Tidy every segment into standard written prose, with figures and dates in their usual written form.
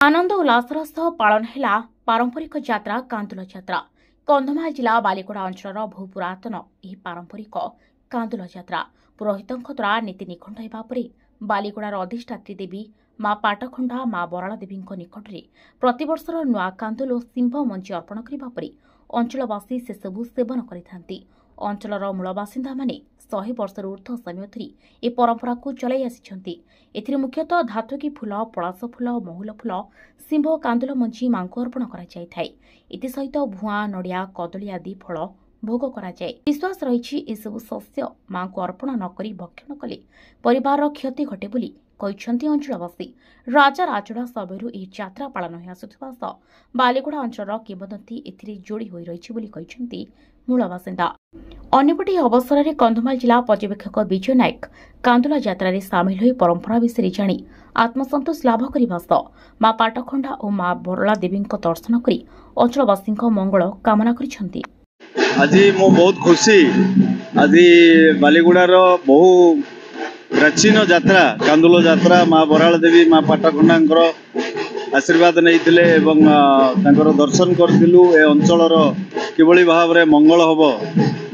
आनंद उल्लासर सह पालन है पारंपरिक यात्रा कांदुल यात्रा। कंधमाल जिला बालीगुड़ा अंचल बहु पुरातन यह पारंपरिक कांदुल यात्रा पुरोहितों द्वारा नीति निखंड होगा पर बालीगुड़ार अधिष्ठात्री देवी माँ पाटखंडा माँ बराल देवी निकट में प्रतिवर्षर नुआ कांदुल और सिंह मंची अर्पण करने पर अंचलवासी से सबू सेवन करते। अंचलर मूल बासिंदा माने 100 वर्षर ऊर्ध्व समय धरी ए परंपरा को चलाई आसी। एथिरे मुख्यतः धातुकी फूल पलाश फूल और महुल फूल सिंह कांदुल मंची मां को अर्पण कर सहित भुआ नड़िया कदली आदि फल भोग कराए। विश्वास रही एसबू शस्य मां को अर्पण नक भक्षण कले परिवार क्षति घटे बोली कहते अंचलवासी। राजा राजड़ा समयरू यह यात्रा पालन हो आसुथिबा सह बालीगुड़ा अंचल किंवदंती एथिरे जोड़ी होई रहिछि बोली कहते मूल बासिंदा। अन्यपटे अवसर में कंधमाल जिला पर्यवेक्षक विजय नायक कांदुल यात्रा सामिल हो परंपरा विषय जाणी आत्मसंतोष लाभ करने सह माँ पाटखंडा और माँ बरला देवी दर्शन कर अंचलवासी मंगल कामना कर। आज मो बहुत खुशी आज बालीगुड़ार बहु प्राचीन यात्रा कांदुल यात्रा माँ बराल देवी माँ पाटखंडा आशीर्वाद नहीं दर्शन करूँ। ए अंचल किभली भाव में मंगल हम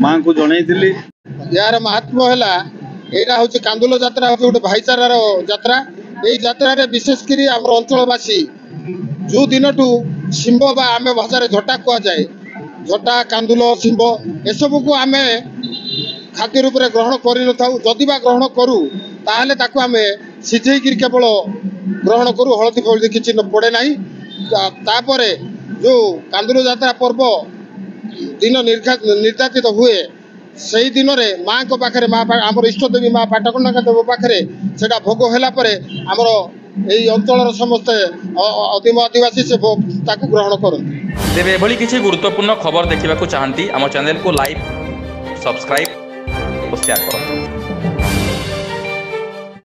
माँ को जनईली। यार महात्मा है यहाँ हूँ कांदुल यात्रा हूँ गोटे भाईचारार यात्रा। यही यात्रा विशेषकर आम अंचलवासी जो दिन टू शिंब आम भाषा झटा कहुए झटा कांदुल शिंब एसबू को आम खाद्य रूप में ग्रहण कर जदि ग्रहण करूँ ताहले ताकू आम सिझेक केवल ग्रहण करूँ हलदी फलदी किसी पड़े ना। तापर जो कांदुल यात्रा पर्व दिन निर्धारित हुए से दिन में माँ को पाखे आम इष्ट देवी माँ पाटखंडा देव पाखे से भोग होगापर आमर यही अंचल समस्ते आदिम आदिवासी से ग्रहण करते। तेरे एभली किसी गुरुत्वपूर्ण खबर देखा चाहती आम चैनल को लाइक सब्सक्राइब और शेयर करें।